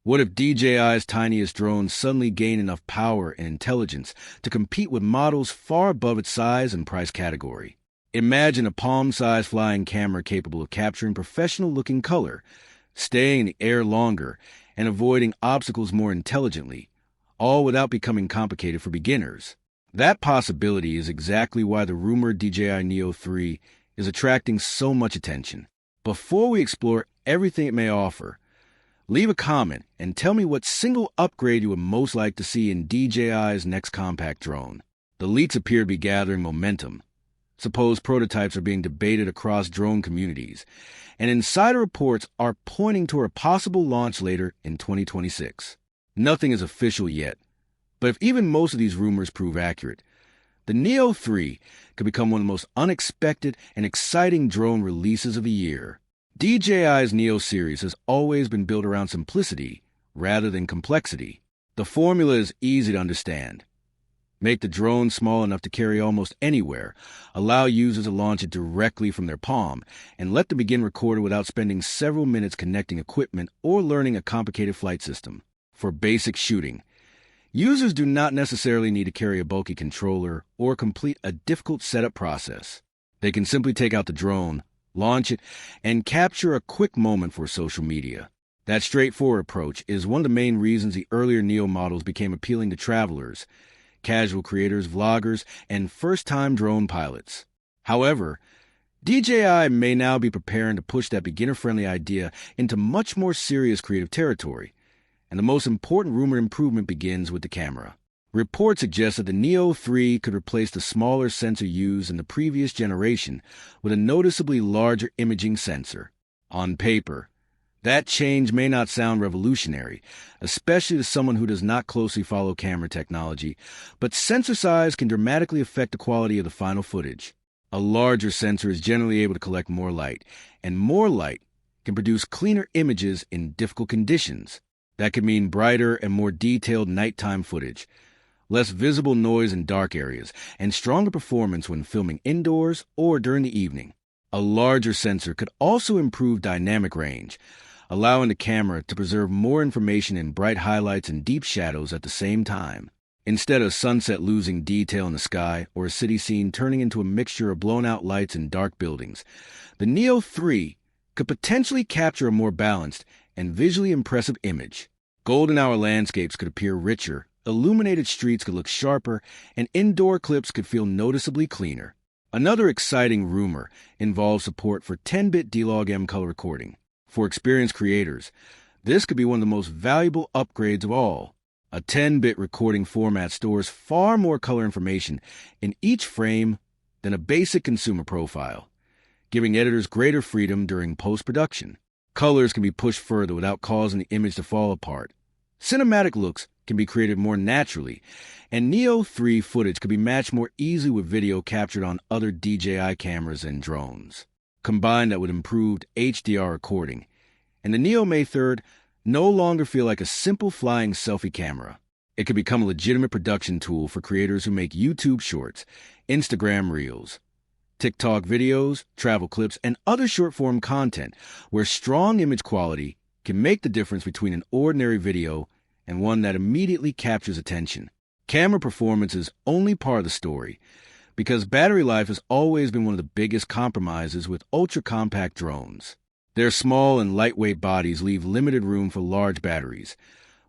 What if DJI's tiniest drone suddenly gained enough power and intelligence to compete with models far above its size and price category? Imagine a palm-sized flying camera capable of capturing professional-looking color, staying in the air longer, and avoiding obstacles more intelligently, all without becoming complicated for beginners. That possibility is exactly why the rumored DJI Neo3 is attracting so much attention. Before we explore everything it may offer, leave a comment and tell me what single upgrade you would most like to see in DJI's next compact drone. The leaks appear to be gathering momentum. Supposed prototypes are being debated across drone communities, and insider reports are pointing toward a possible launch later in 2026. Nothing is official yet, but if even most of these rumors prove accurate, the Neo 3 could become one of the most unexpected and exciting drone releases of the year. DJI's Neo series has always been built around simplicity rather than complexity. The formula is easy to understand. Make the drone small enough to carry almost anywhere, allow users to launch it directly from their palm, and let them begin recording without spending several minutes connecting equipment or learning a complicated flight system. For basic shooting, users do not necessarily need to carry a bulky controller or complete a difficult setup process. They can simply take out the drone, launch it, and capture a quick moment for social media. That straightforward approach is one of the main reasons the earlier Neo models became appealing to travelers, casual creators, vloggers, and first-time drone pilots. However, DJI may now be preparing to push that beginner-friendly idea into much more serious creative territory, and the most important rumored improvement begins with the camera. Reports suggest that the Neo 3 could replace the smaller sensor used in the previous generation with a noticeably larger imaging sensor. On paper, that change may not sound revolutionary, especially to someone who does not closely follow camera technology, but sensor size can dramatically affect the quality of the final footage. A larger sensor is generally able to collect more light, and more light can produce cleaner images in difficult conditions. That could mean brighter and more detailed nighttime footage, less visible noise in dark areas, and stronger performance when filming indoors or during the evening. A larger sensor could also improve dynamic range, allowing the camera to preserve more information in bright highlights and deep shadows at the same time. Instead of sunset losing detail in the sky or a city scene turning into a mixture of blown-out lights and dark buildings, the Neo 3 could potentially capture a more balanced and visually impressive image. Golden hour landscapes could appear richer, illuminated streets could look sharper, and indoor clips could feel noticeably cleaner. Another exciting rumor involves support for 10-bit D-Log-M color recording. For experienced creators, this could be one of the most valuable upgrades of all. A 10-bit recording format stores far more color information in each frame than a basic consumer profile, giving editors greater freedom during post-production. Colors can be pushed further without causing the image to fall apart. Cinematic looks can be created more naturally, and Neo 3 footage could be matched more easily with video captured on other DJI cameras and drones. Combine that with improved HDR recording, and the Neo May 3rd no longer feel like a simple flying selfie camera. It could become a legitimate production tool for creators who make YouTube shorts, Instagram reels, TikTok videos, travel clips, and other short-form content where strong image quality can make the difference between an ordinary video and one that immediately captures attention. Camera performance is only part of the story, because battery life has always been one of the biggest compromises with ultra-compact drones. Their small and lightweight bodies leave limited room for large batteries,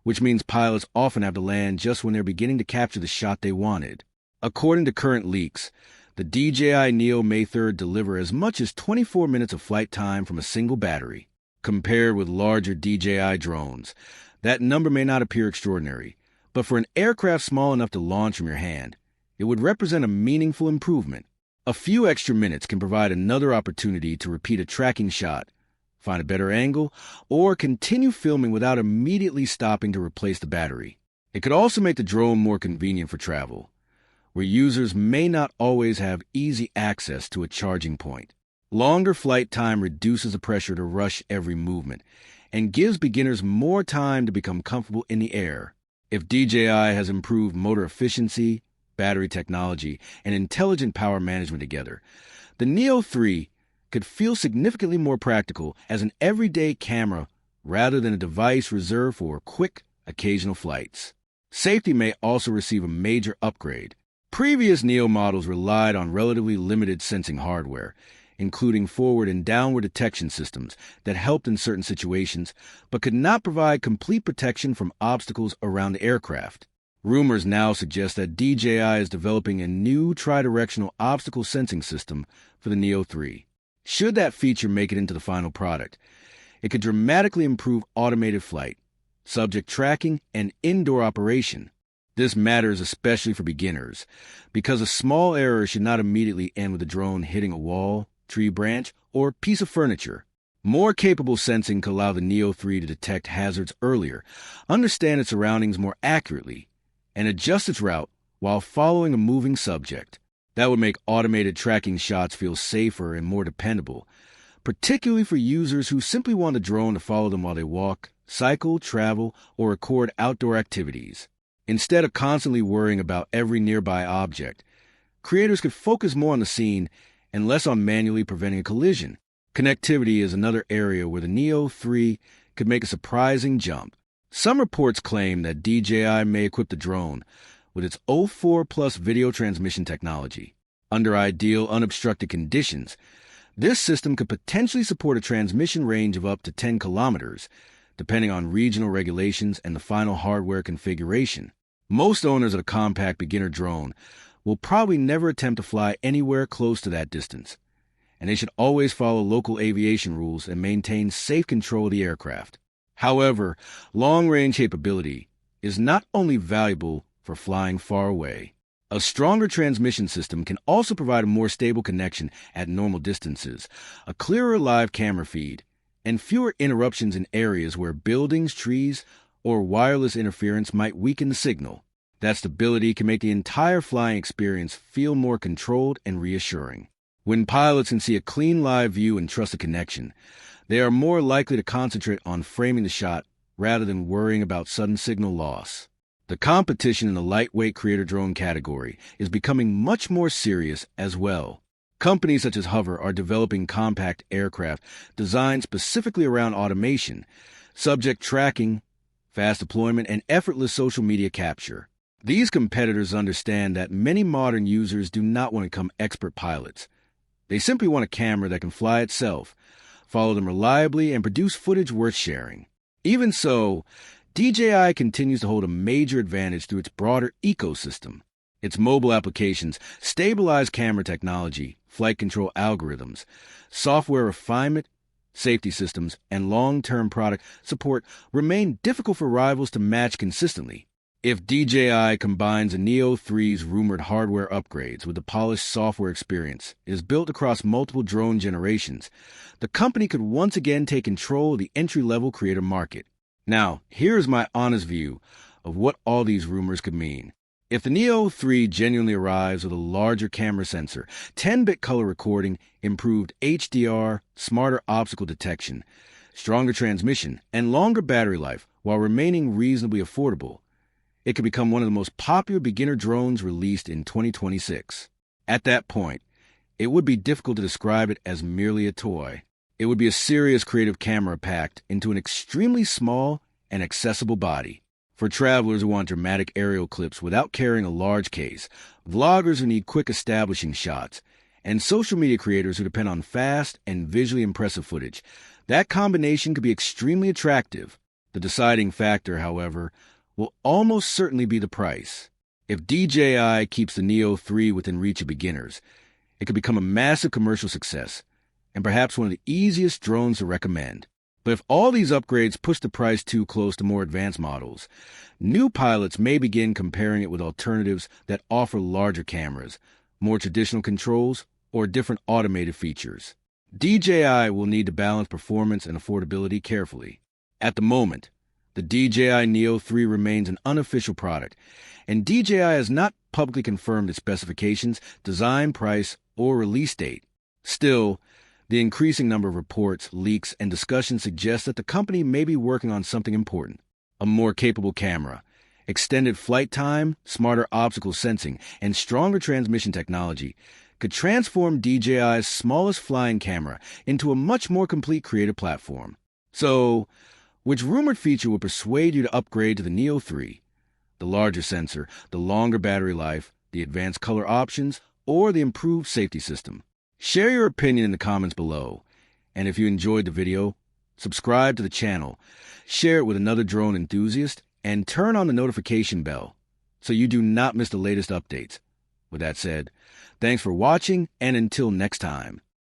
which means pilots often have to land just when they're beginning to capture the shot they wanted. According to current leaks, the DJI Neo May 3rd deliver as much as 24 minutes of flight time from a single battery. Compared with larger DJI drones, that number may not appear extraordinary, but for an aircraft small enough to launch from your hand, it would represent a meaningful improvement. A few extra minutes can provide another opportunity to repeat a tracking shot, find a better angle, or continue filming without immediately stopping to replace the battery. It could also make the drone more convenient for travel, where users may not always have easy access to a charging point. Longer flight time reduces the pressure to rush every movement and gives beginners more time to become comfortable in the air. If DJI has improved motor efficiency, battery technology, and intelligent power management together, the Neo 3 could feel significantly more practical as an everyday camera rather than a device reserved for quick, occasional flights. Safety may also receive a major upgrade. Previous Neo models relied on relatively limited sensing hardware, including forward and downward detection systems that helped in certain situations, but could not provide complete protection from obstacles around the aircraft. Rumors now suggest that DJI is developing a new tridirectional obstacle sensing system for the Neo3. Should that feature make it into the final product, it could dramatically improve automated flight, subject tracking, and indoor operation. This matters especially for beginners, because a small error should not immediately end with the drone hitting a wall, tree branch, or piece of furniture. More capable sensing could allow the Neo3 to detect hazards earlier, understand its surroundings more accurately, and adjust its route while following a moving subject. That would make automated tracking shots feel safer and more dependable, particularly for users who simply want the drone to follow them while they walk, cycle, travel, or record outdoor activities. Instead of constantly worrying about every nearby object, creators could focus more on the scene and less on manually preventing a collision. Connectivity is another area where the Neo3 could make a surprising jump. Some reports claim that DJI may equip the drone with its O4 Plus video transmission technology. Under ideal, unobstructed conditions, this system could potentially support a transmission range of up to 10 kilometers, depending on regional regulations and the final hardware configuration. Most owners of a compact beginner drone will probably never attempt to fly anywhere close to that distance, and they should always follow local aviation rules and maintain safe control of the aircraft. However, long-range capability is not only valuable for flying far away. A stronger transmission system can also provide a more stable connection at normal distances, a clearer live camera feed, and fewer interruptions in areas where buildings, trees, or wireless interference might weaken the signal. That stability can make the entire flying experience feel more controlled and reassuring. When pilots can see a clean live view and trust a connection, they are more likely to concentrate on framing the shot rather than worrying about sudden signal loss. The competition in the lightweight creator drone category is becoming much more serious as well. Companies such as Hover are developing compact aircraft designed specifically around automation, subject tracking, fast deployment, and effortless social media capture. These competitors understand that many modern users do not want to become expert pilots. They simply want a camera that can fly itself, follow them reliably, and produce footage worth sharing. Even so, DJI continues to hold a major advantage through its broader ecosystem. Its mobile applications, stabilized camera technology, flight control algorithms, software refinement, safety systems, and long-term product support remain difficult for rivals to match consistently. If DJI combines the Neo3's rumored hardware upgrades with the polished software experience it is built across multiple drone generations, the company could once again take control of the entry-level creator market. Now, here's my honest view of what all these rumors could mean. If the Neo3 genuinely arrives with a larger camera sensor, 10-bit color recording, improved HDR, smarter obstacle detection, stronger transmission, and longer battery life while remaining reasonably affordable, it could become one of the most popular beginner drones released in 2026. At that point, it would be difficult to describe it as merely a toy. It would be a serious creative camera packed into an extremely small and accessible body. For travelers who want dramatic aerial clips without carrying a large case, vloggers who need quick establishing shots, and social media creators who depend on fast and visually impressive footage, that combination could be extremely attractive. The deciding factor, however, will almost certainly be the price. If DJI keeps the Neo3 within reach of beginners, it could become a massive commercial success, and perhaps one of the easiest drones to recommend. But if all these upgrades push the price too close to more advanced models, new pilots may begin comparing it with alternatives that offer larger cameras, more traditional controls, or different automated features. DJI will need to balance performance and affordability carefully. At the moment, the DJI Neo3 remains an unofficial product, and DJI has not publicly confirmed its specifications, design, price, or release date. Still, the increasing number of reports, leaks, and discussions suggest that the company may be working on something important: a more capable camera, extended flight time, smarter obstacle sensing, and stronger transmission technology could transform DJI's smallest flying camera into a much more complete creative platform. So, which rumored feature will persuade you to upgrade to the Neo 3. The larger sensor, the longer battery life, the advanced color options, or the improved safety system. Share your opinion in the comments below. And if you enjoyed the video, subscribe to the channel, share it with another drone enthusiast, and turn on the notification bell so you do not miss the latest updates. With that said, thanks for watching, and until next time.